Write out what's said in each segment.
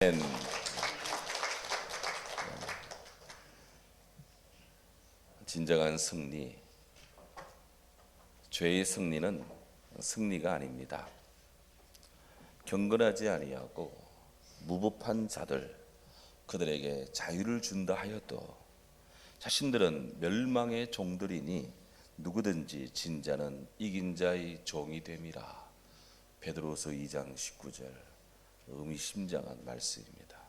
아멘. 진정한 승리, 죄의 승리는 승리가 아닙니다. 경건하지 아니하고 무법한 자들, 그들에게 자유를 준다 하여도 자신들은 멸망의 종들이니 누구든지 진자는 이긴 자의 종이 됨이라. 베드로서 2장 19절, 의미심장한 말씀입니다.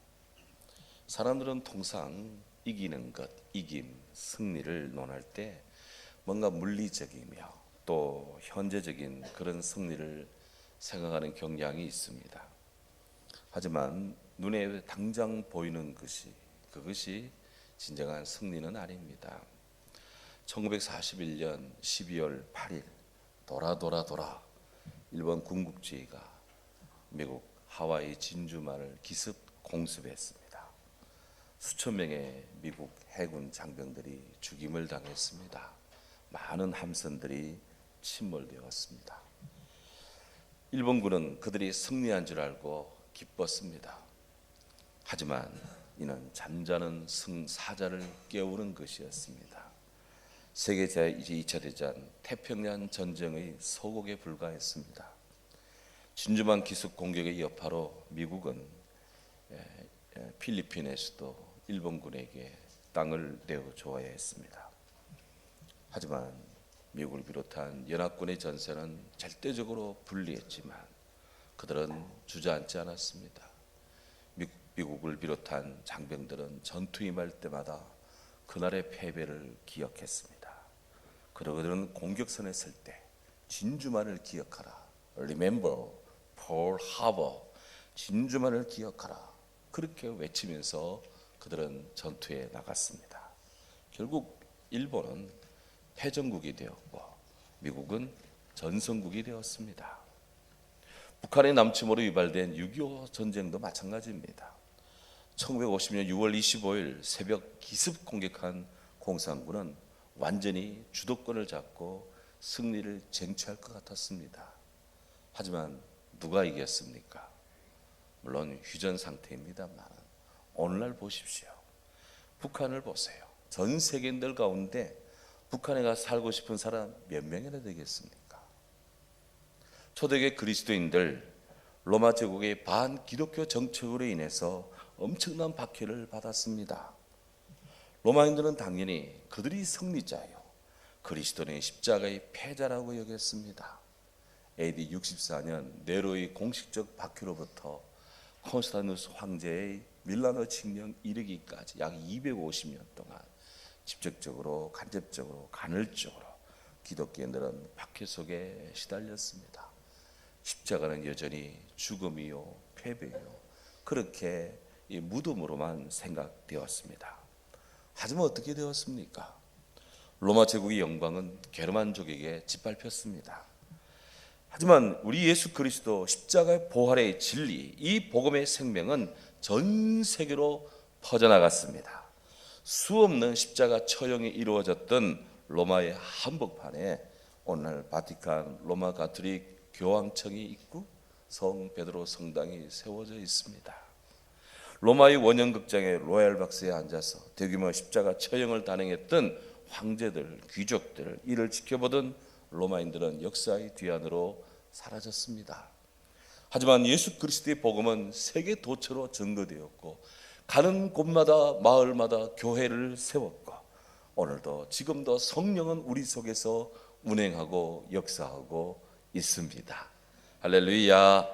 사람들은 통상 이기는 것, 이김, 승리를 논할 때 뭔가 물리적이며 또 현재적인 그런 승리를 생각하는 경향이 있습니다. 하지만 눈에 당장 보이는 그것이 진정한 승리는 아닙니다. 1941년 12월 8일 돌아 일본 군국주의가 미국 하와이 진주만을 기습 공습했습니다. 수천 명의 미국 해군 장병들이 죽임을 당했습니다. 많은 함선들이 침몰되었습니다. 일본군은 그들이 승리한 줄 알고 기뻤습니다. 하지만 이는 잠자는 승사자를 깨우는 것이었습니다. 세계 제2차 대전 태평양 전쟁의 서곡에 불과했습니다. 진주만 기습 공격의 여파로 미국은 필리핀의 수도 일본군에게 땅을 내어줘야 했습니다. 하지만 미국을 비롯한 연합군의 전세는 절대적으로 불리했지만 그들은 주저앉지 않았습니다. 미국을 비롯한 장병들은 전투에 임할 때마다 그날의 패배를 기억했습니다. 그들은 공격선에 설 때 진주만을 기억하라, Remember Pearl Harbor, 진주만을 기억하라, 그렇게 외치면서 그들은 전투에 나갔습니다. 결국 일본은 패전국이 되었고 미국은 전성국이 되었습니다. 북한의 남침으로 유발된 6.25 전쟁도 마찬가지입니다. 1950년 6월 25일 새벽 기습 공격한 공산군은 완전히 주도권을 잡고 승리를 쟁취할 것 같았습니다. 하지만 누가 이겼습니까? 물론 휴전 상태입니다만 오늘날 보십시오. 북한을 보세요. 전 세계인들 가운데 북한에 가서 살고 싶은 사람 몇 명이나 되겠습니까? 초대교회 그리스도인들 로마 제국의 반기독교 정책으로 인해서 엄청난 박해를 받았습니다. 로마인들은 당연히 그들이 승리자요, 그리스도는 십자가의 패자라고 여겼습니다. AD 64년 네로의 공식적 박해로부터 콘스탄누스 황제의 밀라노 칙령 이르기까지 약 250년 동안 직접적으로 간접적으로 간헐적으로 기독교인들은 박해 속에 시달렸습니다. 십자가는 여전히 죽음이요 패배요 그렇게 이 무덤으로만 생각되었습니다. 하지만 어떻게 되었습니까? 로마 제국의 영광은 게르만족에게 짓밟혔습니다. 하지만 우리 예수 그리스도 십자가의 보혈의 진리, 이 복음의 생명은 전 세계로 퍼져나갔습니다. 수없는 십자가 처형이 이루어졌던 로마의 한복판에 오늘 바티칸 로마 가톨릭 교황청이 있고 성 베드로 성당이 세워져 있습니다. 로마의 원형극장의 로얄 박스에 앉아서 대규모 십자가 처형을 단행했던 황제들, 귀족들, 이를 지켜보던 로마인들은 역사의 뒤안으로 사라졌습니다. 하지만 예수 그리스도의 복음은 세계 도처로 전거되었고 가는 곳마다 마을마다 교회를 세웠고 오늘도 지금도 성령은 우리 속에서 운행하고 역사하고 있습니다. 할렐루야.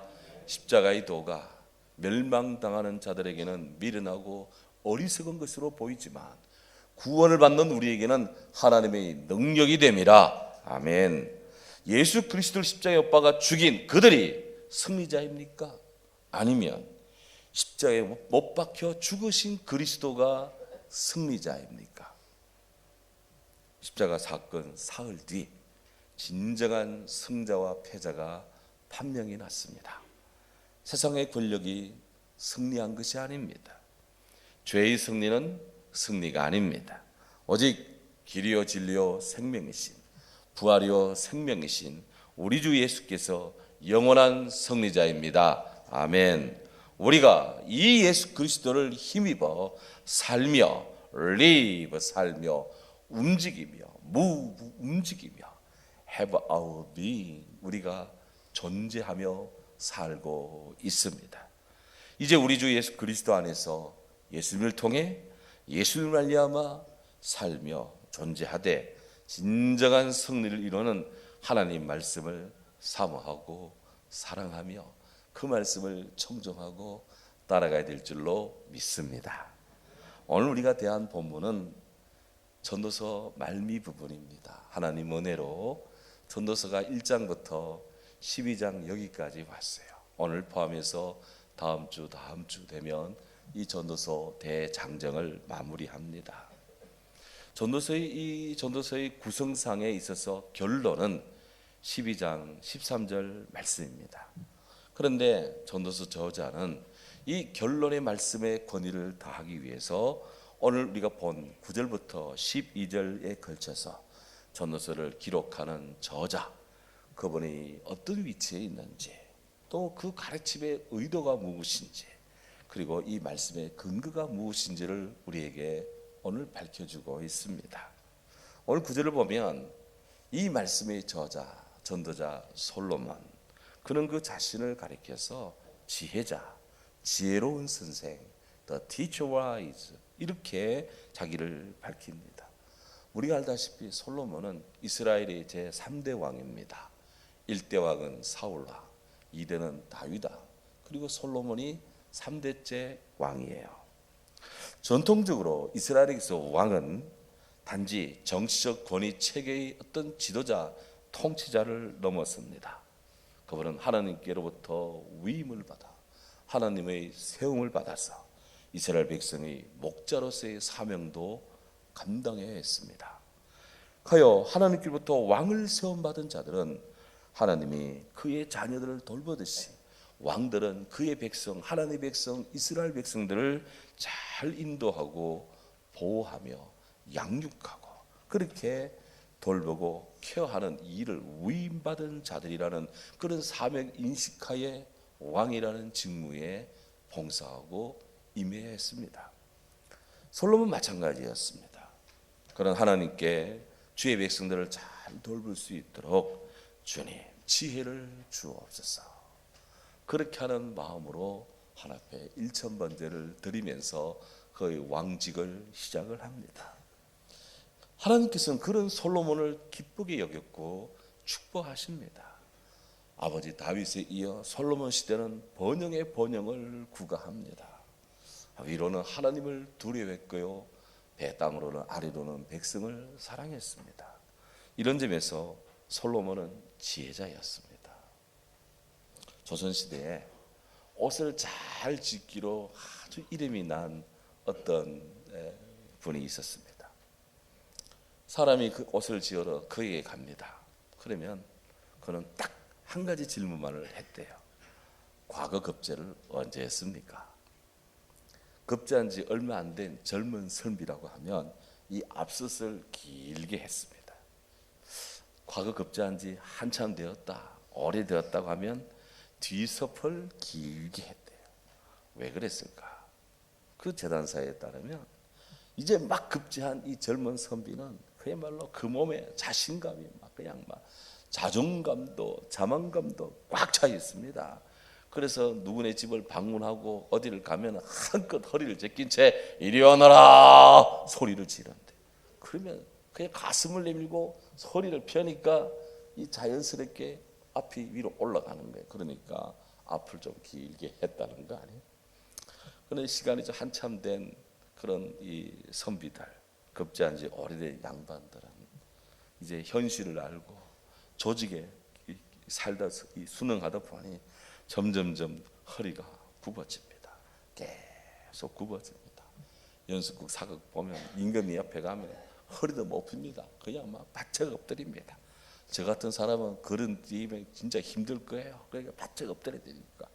십자가의 도가 멸망당하는 자들에게는 미련하고 어리석은 것으로 보이지만 구원을 받는 우리에게는 하나님의 능력이 됨이라. 아멘. 예수 그리스도를 십자가에 못 박아 죽인 그들이 승리자입니까? 아니면 십자가에 못 박혀 죽으신 그리스도가 승리자입니까? 십자가 사건 사흘 뒤 진정한 승자와 패자가 판명이 났습니다. 세상의 권력이 승리한 것이 아닙니다. 죄의 승리는 승리가 아닙니다. 오직 길이요 진리요 생명이신, 부활이요 생명이신 우리 주 예수께서 영원한 승리자입니다. 아멘. 우리가 이 예수 그리스도를 힘입어 살며 live 살며 움직이며 move 움직이며 have our being 우리가 존재하며 살고 있습니다. 이제 우리 주 예수 그리스도 안에서 예수님을 통해 예수님을 말미암아 살며 존재하되 진정한 승리를 이루는 하나님 말씀을 사모하고 사랑하며 그 말씀을 청종하고 따라가야 될 줄로 믿습니다. 오늘 우리가 대한 본문은 전도서 말미 부분입니다. 하나님 은혜로 전도서가 1장부터 12장 여기까지 왔어요. 오늘 포함해서 다음 주 되면 이 전도서 대장정을 마무리합니다. 전도서의 구성상에 있어서 결론은 12장 13절 말씀입니다. 그런데 전도서 저자는 이 결론의 말씀의 권위를 다하기 위해서 오늘 우리가 본 9절부터 12절에 걸쳐서 전도서를 기록하는 저자 그분이 어떤 위치에 있는지 또 그 가르침의 의도가 무엇인지 그리고 이 말씀의 근거가 무엇인지를 우리에게 오늘 밝혀주고 있습니다. 오늘 9절을 보면 이 말씀의 저자 전도자 솔로몬 그는 그 자신을 가리켜서 지혜자, 지혜로운 선생, the teacher wise 이렇게 자기를 밝힙니다. 우리가 알다시피 솔로몬은 이스라엘의 제3대 왕입니다. 1대 왕은 사울라, 2대는 다윗다. 그리고 솔로몬이 3대째 왕이에요. 전통적으로 이스라엘에서 왕은 단지 정치적 권위 체계의 어떤 지도자, 통치자를 넘었습니다. 그분은 하나님께로부터 위임을 받아 하나님의 세움을 받아서 이스라엘 백성의 목자로서의 사명도 감당해야 했습니다. 하여 하나님께로부터 왕을 세움받은 자들은 하나님이 그의 자녀들을 돌보듯이 왕들은 그의 백성, 하나님의 백성, 이스라엘 백성들을 잘 인도하고 보호하며 양육하고 그렇게 돌보고 케어하는 일을 위임받은 자들이라는 그런 사명 인식하에 왕이라는 직무에 봉사하고 임해야 했습니다. 솔로몬 마찬가지였습니다. 그런 하나님께 주의 백성들을 잘 돌볼 수 있도록 주님 지혜를 주옵소서. 그렇게 하는 마음으로 하나님 앞에 1000번제를 드리면서 그의 왕직을 시작을 합니다. 하나님께서는 그런 솔로몬을 기쁘게 여겼고 축복하십니다. 아버지 다윗에 이어 솔로몬 시대는 번영의 번영을 구가합니다. 위로는 하나님을 두려워했고요, 배 땅으로는 아래로는 백성을 사랑했습니다. 이런 점에서 솔로몬은 지혜자였습니다. 조선시대에 옷을 잘 짓기로 아주 이름이 난 어떤 분이 있었습니다. 사람이 그 옷을 지으러 그에게 갑니다. 그러면 그는 딱 한 가지 질문만을 했대요. 과거 급제를 언제 했습니까? 급제한 지 얼마 안 된 젊은 선비라고 하면 이 앞섰을 길게 했습니다. 과거 급제한 지 한참 되었다, 오래되었다고 하면 뒤섭을 길게 했대요. 왜 그랬을까? 그 재단사에 따르면 이제 막 급제한 이 젊은 선비는 그야말로 그 몸에 자신감이 막 그냥 막 자존감도 자만감도 꽉 차 있습니다. 그래서 누구네 집을 방문하고 어디를 가면 한껏 허리를 제낀 채 이리 오너라 소리를 지른대. 그러면 그냥 가슴을 내밀고 소리를 펴니까 이 자연스럽게 앞이 위로 올라가는 거예요. 그러니까 앞을 좀 길게 했다는 거 아니에요? 그런데 시간이 좀 한참 된 그런 이 선비들, 급제한 지 오래된 양반들은 이제 현실을 알고 조직에 살다 순응하다 보니 점점점 허리가 굽어집니다. 계속 굽어집니다. 연습국 사극 보면 임금이 옆에 가면 허리도 못 핍니다. 그냥 막 바짝 엎드립니다. 저 같은 사람은 그런 뒤에 진짜 힘들 거예요. 그러니까 바짝 엎드려야 되니까.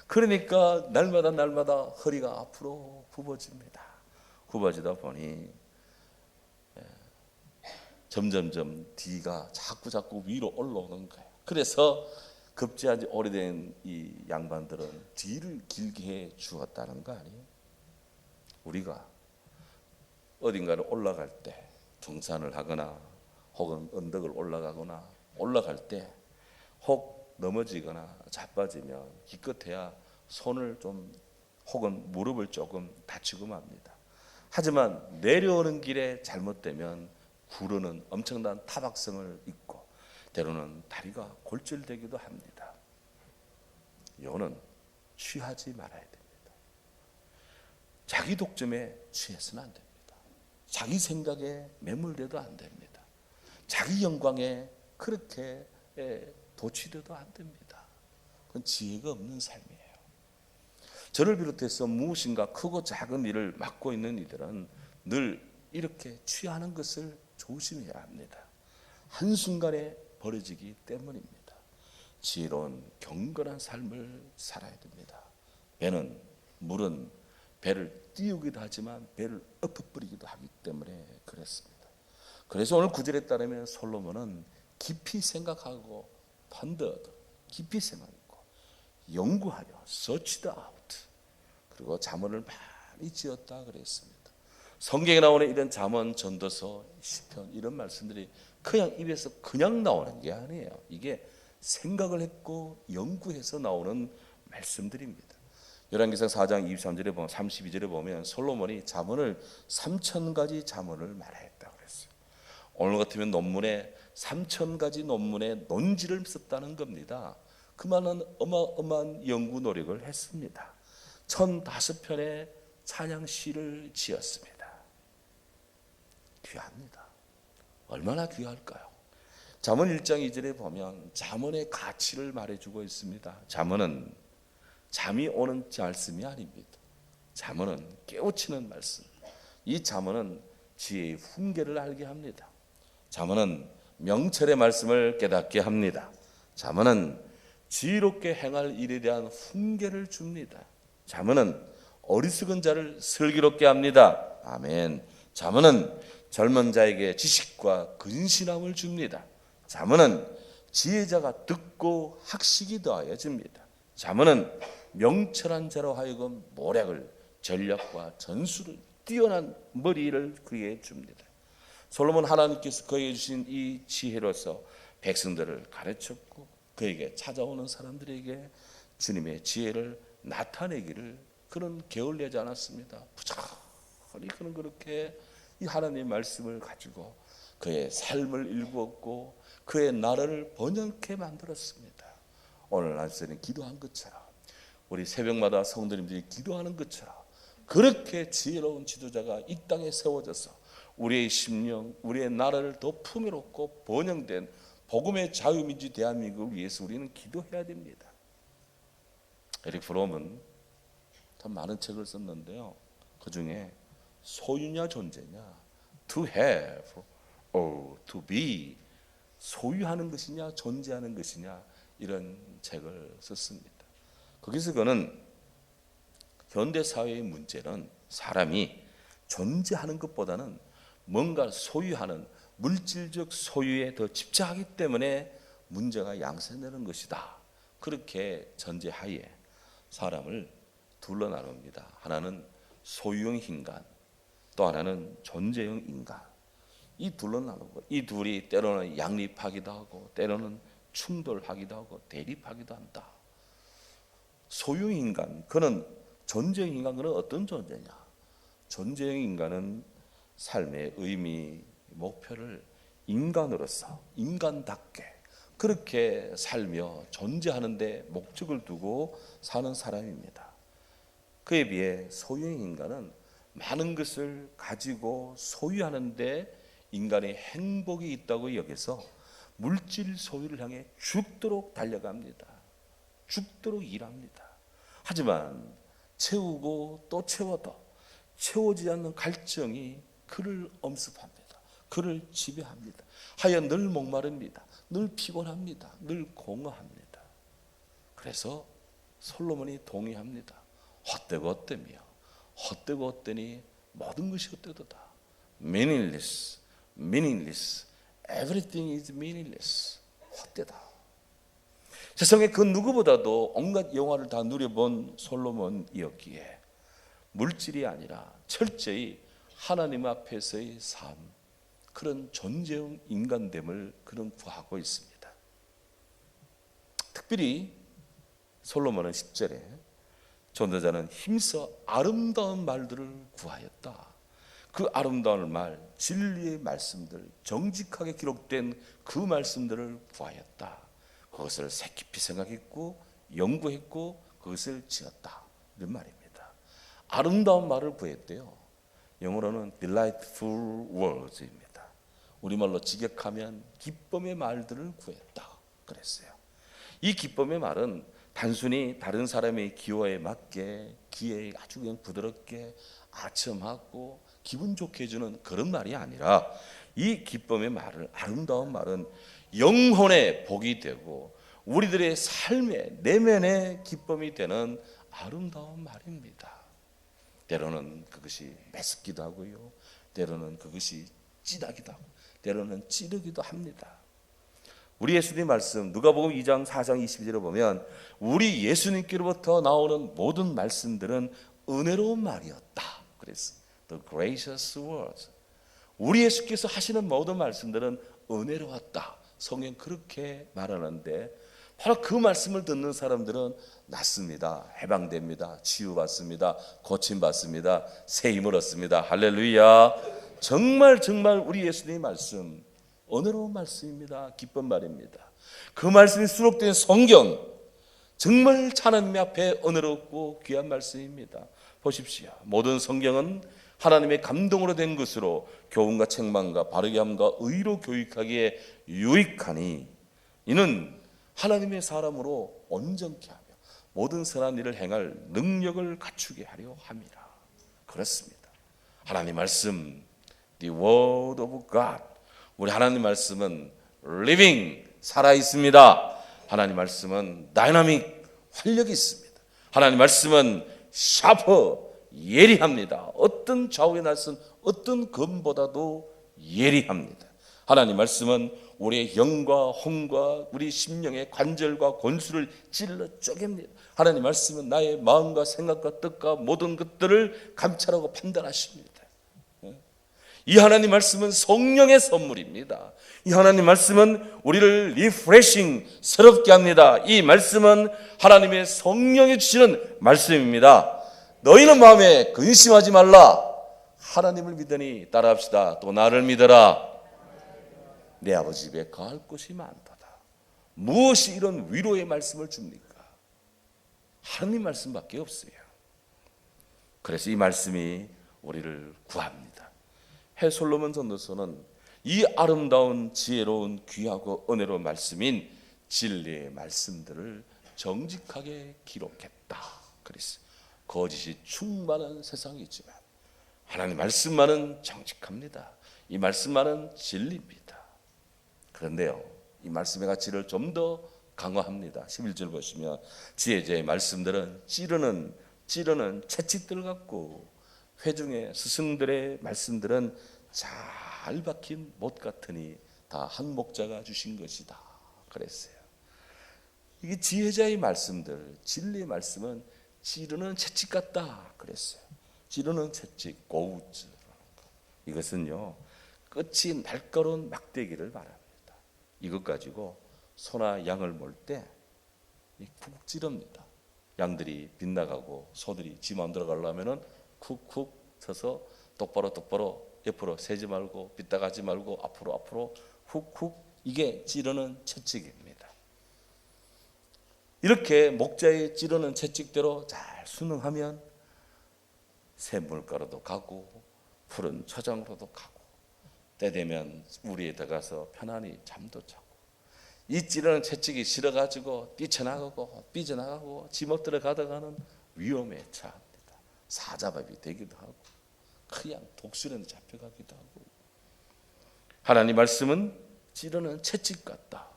그러니까 날마다 허리가 앞으로 굽어집니다. 굽어지다 보니 점점점 뒤가 자꾸 위로 올라오는 거예요. 그래서 급제한 지 오래된 이 양반들은 뒤를 길게 해 주었다는 거 아니에요? 우리가 어딘가를 올라갈 때 등산을 하거나 혹은 언덕을 올라갈 때 혹 넘어지거나 자빠지면 기껏해야 손을 좀 혹은 무릎을 조금 다치고 맙니다. 하지만 내려오는 길에 잘못되면 구르는 엄청난 타박성을 입고 때로는 다리가 골절되기도 합니다. 이거는 취하지 말아야 됩니다. 자기 독점에 취해서는 안 됩니다. 자기 생각에 매몰돼도 안 됩니다. 자기 영광에 그렇게 도취돼도 안 됩니다. 그건 지혜가 없는 삶이에요. 저를 비롯해서 무엇인가 크고 작은 일을 맡고 있는 이들은 늘 이렇게 취하는 것을 조심해야 합니다. 한순간에 버려지기 때문입니다. 지혜로운 경건한 삶을 살아야 됩니다. 물은 배를 띄우기도 하지만 배를 엎어버리기도 하기 때문에 그렇습니다. 그래서 오늘 구절에 따르면 솔로몬은 깊이 생각하고 깊이 생각하고 연구하여 searched out, 그리고 잠언을 많이 지었다 그랬습니다. 성경에 나오는 이런 잠언, 전도서, 시편 이런 말씀들이 그냥 입에서 그냥 나오는 게 아니에요. 이게 생각을 했고 연구해서 나오는 말씀들입니다. 열왕기상 4장 23절에 보면 32절에 보면 솔로몬이 잠언을 3,000가지 잠언을 말했다고 그랬어요. 오늘 같으면 논문에 3,000가지 논문에 논지를 썼다는 겁니다. 그만한 어마어마한 연구 노력을 했습니다. 1,005편의 찬양시를 지었습니다. 귀합니다. 얼마나 귀할까요? 잠언 1장 2절에 보면 잠언의 가치를 말해주고 있습니다. 잠언은 잠이 오는 말씀이 아닙니다. 잠언은 깨우치는 말씀. 이 잠언은 지혜의 훈계를 알게 합니다. 잠언은 명철의 말씀을 깨닫게 합니다. 잠언은 지혜롭게 행할 일에 대한 훈계를 줍니다. 잠언은 어리석은 자를 슬기롭게 합니다. 아멘. 잠언은 젊은 자에게 지식과 근신함을 줍니다. 잠언은 지혜자가 듣고 학식이 더하여집니다. 잠언은 명철한 자로 하여금 모략을, 전략과 전술을, 뛰어난 머리를 그에게 줍니다. 솔로몬 하나님께서 그에게 주신 이 지혜로서 백성들을 가르쳤고 그에게 찾아오는 사람들에게 주님의 지혜를 나타내기를 그는 게을리하지 않았습니다. 부지런히 그는 그렇게 이 하나님의 말씀을 가지고 그의 삶을 일구었고 그의 나라를 번영케 만들었습니다. 오늘 날씨는 기도한 것처럼 우리 새벽마다 성도님들이 기도하는 것처럼 그렇게 지혜로운 지도자가 이 땅에 세워져서 우리의 심령, 우리의 나라를 더 풍요롭고 번영된 복음의 자유민주 대한민국을 위해서 우리는 기도해야 됩니다. 에릭 프롬은 참 많은 책을 썼는데요. 그 중에 소유냐 존재냐, to have or to be, 소유하는 것이냐 존재하는 것이냐 이런 책을 썼습니다. 거기서 그는 현대 사회의 문제는 사람이 존재하는 것보다는 뭔가 소유하는 물질적 소유에 더 집착하기 때문에 문제가 양산되는 것이다. 그렇게 전제하에 사람을 둘러 나눕니다. 하나는 소유형 인간, 또 하나는 존재형 인간. 이 둘로 나누고 이 둘이 때로는 양립하기도 하고 때로는 충돌하기도 하고 대립하기도 한다. 소유형 인간, 그는 존재형 인간, 그는 어떤 존재냐? 존재형 인간은 삶의 의미, 목표를 인간으로서 인간답게 그렇게 살며 존재하는 데 목적을 두고 사는 사람입니다. 그에 비해 소유형 인간은 많은 것을 가지고 소유하는 데 인간의 행복이 있다고 여겨서 물질 소유를 향해 죽도록 달려갑니다. 죽도록 일합니다. 하지만 채우고 또 채워도 채워지지 않는 갈증이 그를 엄습합니다. 그를 지배합니다. 하여 늘 목마릅니다. 늘 피곤합니다. 늘 공허합니다. 그래서 솔로몬이 동의합니다. 헛되고 헛되며 헛되고 헛되니 모든 것이 헛되도다. meaningless, meaningless, everything is meaningless. 헛되다. 세상에 그 누구보다도 온갖 영화를 다 누려본 솔로몬이었기에 물질이 아니라 철저히 하나님 앞에서의 삶, 그런 존재형 인간됨을 그는 구하고 있습니다. 특별히 솔로몬은 10절에 전도자는 힘써 아름다운 말들을 구하였다. 그 아름다운 말, 진리의 말씀들, 정직하게 기록된 그 말씀들을 구하였다. 그것을 깊이 생각했고 연구했고 그것을 지었다. 이런 말입니다. 아름다운 말을 구했대요. 영어로는 delightful words입니다. 우리말로 직역하면 기쁨의 말들을 구했다 그랬어요. 이 기쁨의 말은 단순히 다른 사람의 기호에 맞게 귀에 아주 그냥 부드럽게 아첨하고 기분 좋게 해주는 그런 말이 아니라 이 기쁨의 말을, 아름다운 말은 영혼의 복이 되고 우리들의 삶의 내면의 기쁨이 되는 아름다운 말입니다. 때로는 그것이 매습기도 하고요, 때로는 그것이 찌다기도 하고, 때로는 찌르기도 합니다. 우리 예수님 말씀 누가복음 2장 4장 22절에 보면 우리 예수님께로부터 나오는 모든 말씀들은 은혜로운 말이었다 그랬어요. The gracious words. 우리 예수께서 하시는 모든 말씀들은 은혜로웠다. 성경 그렇게 말하는데 바로 그 말씀을 듣는 사람들은 낫습니다. 해방됩니다. 치유받습니다. 고침받습니다. 새 힘을 얻습니다. 할렐루야. 정말 우리 예수님의 말씀 은혜로운 말씀입니다. 기쁜 말입니다. 그 말씀이 수록된 성경 정말 하나님 앞에 은혜롭고 귀한 말씀입니다. 보십시오. 모든 성경은 하나님의 감동으로 된 것으로 교훈과 책망과 바르게 함과 의로 교육하기에 유익하니 이는 하나님의 사람으로 온전케 하며 모든 선한 일을 행할 능력을 갖추게 하려 함이라. 그렇습니다. 하나님 말씀 The Word of God, 우리 하나님 말씀은 living, 살아있습니다. 하나님 말씀은 다이나믹, 활력이 있습니다. 하나님 말씀은 샤프, 예리합니다. 어떤 좌우의 날선 어떤 검보다도 예리합니다. 하나님 말씀은 우리의 영과 혼과 우리 심령의 관절과 권수를 찔러 쪼갭니다. 하나님 말씀은 나의 마음과 생각과 뜻과 모든 것들을 감찰하고 판단하십니다. 이 하나님 말씀은 성령의 선물입니다. 이 하나님 말씀은 우리를 리프레싱, 새롭게 합니다. 이 말씀은 하나님의 성령이 주시는 말씀입니다. 너희는 마음에 근심하지 말라. 하나님을 믿으니 따라합시다. 또 나를 믿어라. 내 아버지 집에 거할 곳이 많도다. 무엇이 이런 위로의 말씀을 줍니까? 하나님 말씀밖에 없어요. 그래서 이 말씀이 우리를 구합니다. 솔로몬 전도서는 이 아름다운 지혜로운 귀하고 은혜로운 말씀인 진리의 말씀들을 정직하게 기록했다 그랬어요. 거짓이 충만한 세상이지만 하나님 말씀만은 정직합니다. 이 말씀만은 진리입니다. 그런데요, 이 말씀의 가치를 좀 더 강화합니다. 11절 보시면 지혜자의 말씀들은 찌르는 채찍들 같고 회중의 스승들의 말씀들은 잘 박힌 못 같으니 다 한 목자가 주신 것이다 그랬어요. 이게 지혜자의 말씀들, 진리의 말씀은 찌르는 채찍 같다 그랬어요. 찌르는 채찍, 고우즈. 이것은요, 끝이 날카로운 막대기를 말합니다. 이것 가지고 소나 양을 몰 때 쿡 찌릅니다. 양들이 빗나가고 소들이 지 마음대로 가려면은 쿡쿡 쳐서 똑바로 옆으로 세지 말고 빗나가지 말고 앞으로 훅훅, 이게 찌르는 채찍입니다. 이렇게 목자의 찌르는 채찍대로 잘 순응하면 샘물가루도 가고 푸른 초장으로도 가고 때 되면 우리에 들어가서 편안히 잠도 자고, 이 찌르는 채찍이 실어가지고 뛰쳐나가고 삐져나가고 지멋대로 가다가는 위험에 처합니다. 사자밥이 되기도 하고 그냥 독수리에 잡혀가기도 하고. 하나님 말씀은 찌르는 채찍 같다.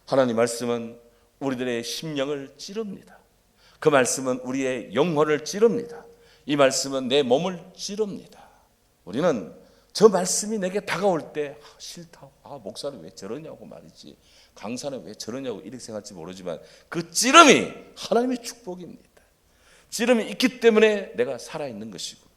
하나님 말씀은 우리들의 심령을 찌릅니다. 그 말씀은 우리의 영혼을 찌릅니다. 이 말씀은 내 몸을 찌릅니다. 우리는 저 말씀이 내게 다가올 때 싫다, 목사는 왜 저러냐고 말이지, 강사는 왜 저러냐고 이렇게 생각할지 모르지만 그 찌름이 하나님의 축복입니다. 찌름이 있기 때문에 내가 살아있는 것이고,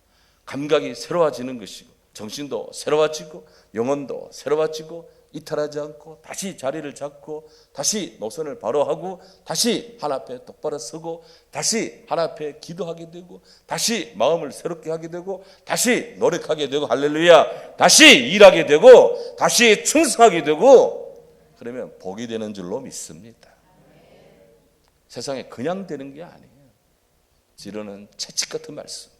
감각이 새로워지는 것이고, 정신도 새로워지고, 영혼도 새로워지고, 이탈하지 않고 다시 자리를 잡고 다시 노선을 바로 하고 다시 하나 앞에 똑바로 서고 다시 하나 앞에 기도하게 되고 다시 마음을 새롭게 하게 되고 다시 노력하게 되고, 할렐루야, 다시 일하게 되고 다시 충성하게 되고, 그러면 복이 되는 줄로 믿습니다. 세상에 그냥 되는 게 아니에요. 지르는 채찍 같은 말씀.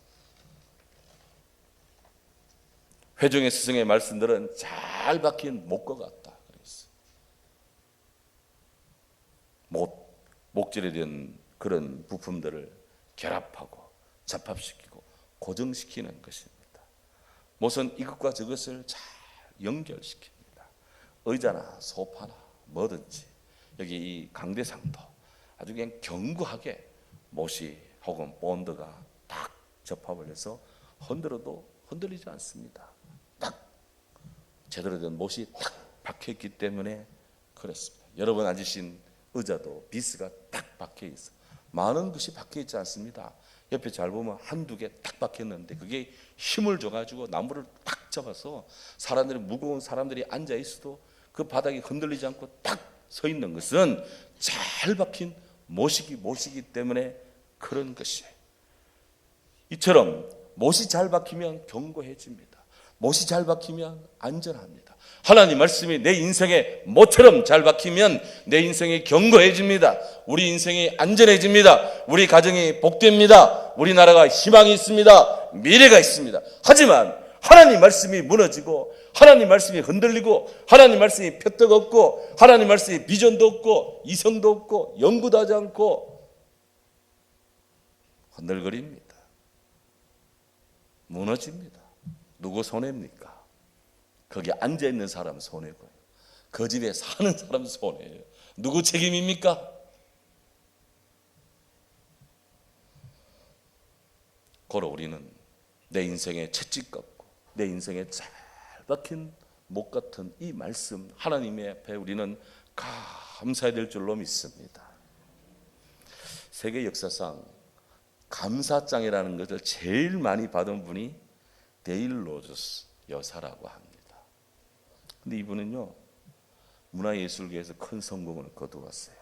회중의 스승의 말씀들은 잘 박힌 목과 같다 그랬어요. 목질에 된 그런 부품들을 결합하고 접합시키고 고정시키는 것입니다. 못은 이것과 저것을 잘 연결시킵니다. 의자나 소파나 뭐든지 여기 이 강대상도 아주 그냥 견고하게 못이 혹은 본드가 딱 접합을 해서 흔들어도 흔들리지 않습니다. 딱 제대로 된 못이 딱 박혀있기 때문에 그렇습니다. 여러분 앉으신 의자도 비스가 딱 박혀있어. 많은 것이 박혀있지 않습니다. 옆에 잘 보면 한두 개 딱 박혔는데 그게 힘을 줘가지고 나무를 딱 잡아서 사람들이, 무거운 사람들이 앉아있어도 그 바닥이 흔들리지 않고 딱 서 있는 것은 잘 박힌 못이기 때문에 그런 것이에요. 이처럼 못이 잘 박히면 견고해집니다. 못이 잘 박히면 안전합니다. 하나님 말씀이 내 인생에 못처럼 잘 박히면 내 인생이 견고해집니다. 우리 인생이 안전해집니다. 우리 가정이 복됩니다. 우리나라가 희망이 있습니다. 미래가 있습니다. 하지만 하나님 말씀이 무너지고 하나님 말씀이 흔들리고 하나님 말씀이 표떡 없고 하나님 말씀이 비전도 없고 이성도 없고 연구도 하지 않고 흔들거립니다. 무너집니다. 누구 손해입니까? 거기 앉아있는 사람 손해고요. 그 집에 사는 사람 손해예요. 누구 책임입니까? 고로 우리는 내 인생에 채찍 같고 내 인생에 잘 박힌 목 같은 이 말씀 하나님의 앞에 우리는 감사해야 될 줄로 믿습니다. 세계 역사상 감사장이라는 것을 제일 많이 받은 분이 데일 로저스 여사라고 합니다. 근데 이분은요, 문화예술계에서 큰 성공을 거두었어요.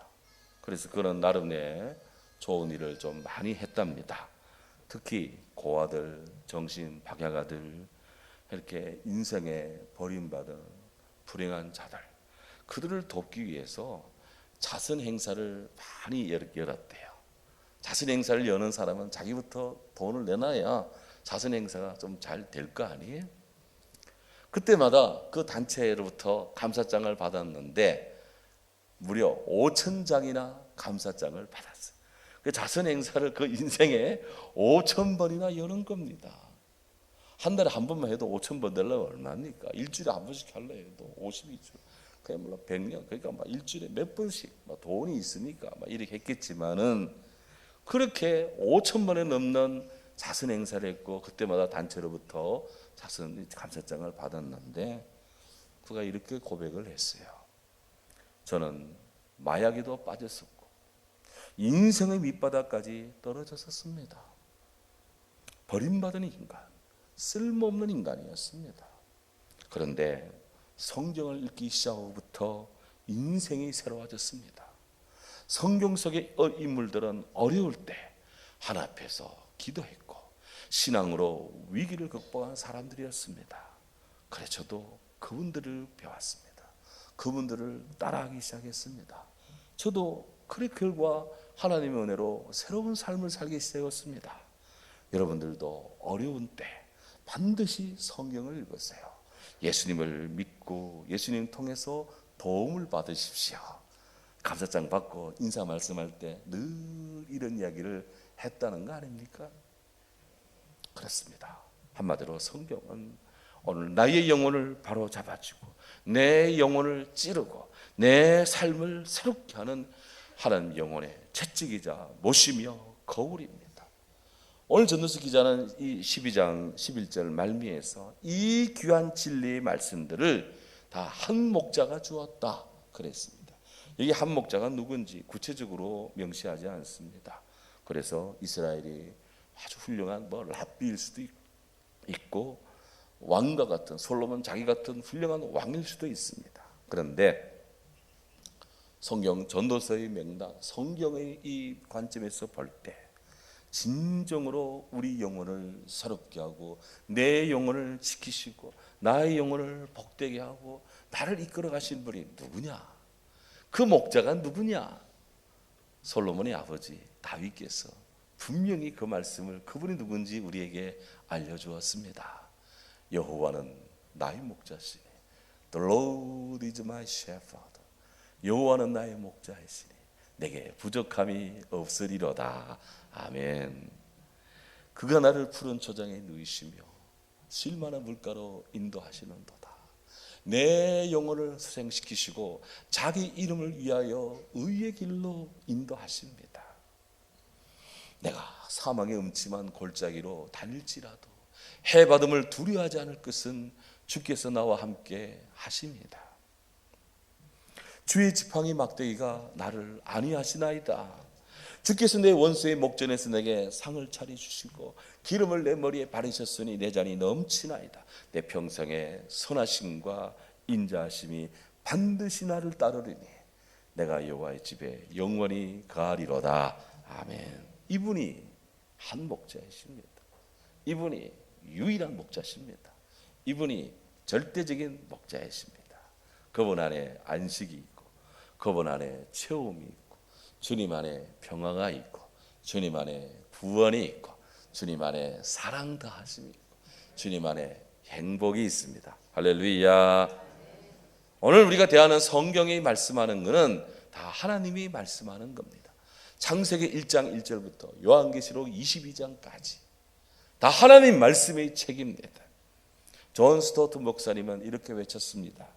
그래서 그런 나름의 좋은 일을 좀 많이 했답니다. 특히 고아들, 정신 박약아들, 이렇게 인생에 버림받은 불행한 자들, 그들을 돕기 위해서 자선 행사를 많이 열었대요. 자선 행사를 여는 사람은 자기부터 돈을 내놔야 자선 행사가 좀 잘 될 거 아니에요? 그때마다 그 단체로부터 감사장을 받았는데 무려 5,000장이나 감사장을 받았어요. 그 자선 행사를 그 인생에 5,000번이나 여는 겁니다. 한 달에 한 번만 해도 5,000번 되려면 얼마입니까? 일주일에 한 번씩 하려 해도 52주, 그냥 물론 100년, 그러니까 막 일주일에 몇 번씩 막 돈이 있으니까 막 이렇게 했겠지만은 그렇게 5,000번에 넘는 자선 행사를 했고 그때마다 단체로부터 자선 감사장을 받았는데 그가 이렇게 고백을 했어요. 저는 마약에도 빠졌었고 인생의 밑바닥까지 떨어졌었습니다. 버림받은 인간, 쓸모없는 인간이었습니다. 그런데 성경을 읽기 시작부터 인생이 새로워졌습니다. 성경 속의 인물들은 어려울 때 하나 앞에서 기도했고 신앙으로 위기를 극복한 사람들이었습니다. 그래 저도 그분들을 배웠습니다. 그분들을 따라하기 시작했습니다. 저도 그 결과 하나님의 은혜로 새로운 삶을 살기 시작했습니다. 여러분들도 어려운 때 반드시 성경을 읽으세요. 예수님을 믿고 예수님 통해서 도움을 받으십시오. 감사장 받고 인사 말씀할 때 늘 이런 이야기를 했다는 거 아닙니까? 그렇습니다. 한마디로 성경은 오늘 나의 영혼을 바로 잡아주고 내 영혼을 찌르고 내 삶을 새롭게 하는 하나님 영혼의 채찍이자 못이며 거울입니다. 오늘 전도서 기자는 이 12장 11절 말미에서 이 귀한 진리의 말씀들을 다 한 목자가 주었다 그랬습니다. 여기 한 목자가 누군지 구체적으로 명시하지 않습니다. 그래서 이스라엘이 아주 훌륭한 랍비일 수도 있고 왕과 같은 솔로몬 자기 같은 훌륭한 왕일 수도 있습니다. 그런데 성경 전도서의 명당 성경의 이 관점에서 볼 때 진정으로 우리 영혼을 새롭게 하고 내 영혼을 지키시고 나의 영혼을 복되게 하고 나를 이끌어 가신 분이 누구냐? 그 목자가 누구냐? 솔로몬의 아버지 다윗께서 분명히 그 말씀을 그분이 누군지 우리에게 알려주었습니다. 여호와는 나의 목자시니 The Lord is my shepherd. 여호와는 나의 목자이시니 내게 부족함이 없으리로다. 아멘. 그가 나를 푸른 초장에 누이시며 쉴 만한 물가로 인도하시는도다. 내 영혼을 수생시키시고 자기 이름을 위하여 의의 길로 인도하십니다. 내가 사망의 음침한 골짜기로 다닐지라도 해받음을 두려워하지 않을 것은 주께서 나와 함께 하십니다. 주의 지팡이 막대기가 나를 안위하시나이다. 주께서 내 원수의 목전에서 내게 상을 차려주시고 기름을 내 머리에 바르셨으니 내 잔이 넘치나이다. 내 평생에 선하심과 인자하심이 반드시 나를 따르리니 내가 여호와의 집에 영원히 거하리로다. 아멘. 이분이 한 목자이십니다. 이분이 유일한 목자십니다. 이분이 절대적인 목자이십니다. 그분 안에 안식이 있고 그분 안에 체험이 있고 주님 안에 평화가 있고 주님 안에 구원이 있고 주님 안에 사랑 다하심이 있고 주님 안에 행복이 있습니다. 할렐루야. 오늘 우리가 대하는 성경이 말씀하는 것은 다 하나님이 말씀하는 겁니다. 창세기 1장 1절부터 요한계시록 22장까지 다 하나님 말씀의 책입니다. 존 스토트 목사님은 이렇게 외쳤습니다.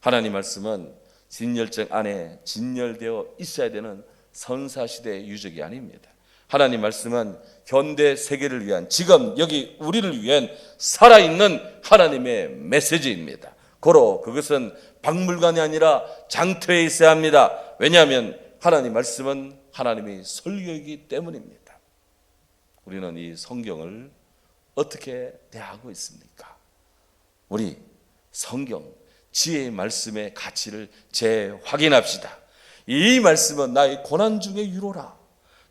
하나님 말씀은 진열정 안에 진열되어 있어야 되는 선사시대의 유적이 아닙니다. 하나님 말씀은 현대 세계를 위한 지금 여기 우리를 위한 살아있는 하나님의 메시지입니다. 고로 그것은 박물관이 아니라 장터에 있어야 합니다. 왜냐하면 하나님 말씀은 하나님의 설교이기 때문입니다. 우리는 이 성경을 어떻게 대하고 있습니까? 우리 성경 지혜의 말씀의 가치를 재확인합시다. 이 말씀은 나의 고난 중의 위로라.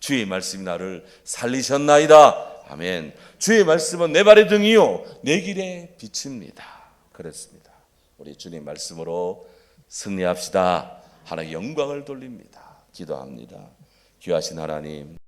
주의 말씀이 나를 살리셨나이다. 아멘. 주의 말씀은 내 발의 등이요 내 길의 빛입니다. 그렇습니다. 우리 주님 말씀으로 승리합시다. 하나님께 영광을 돌립니다. 기도합니다. 귀하신 하나님,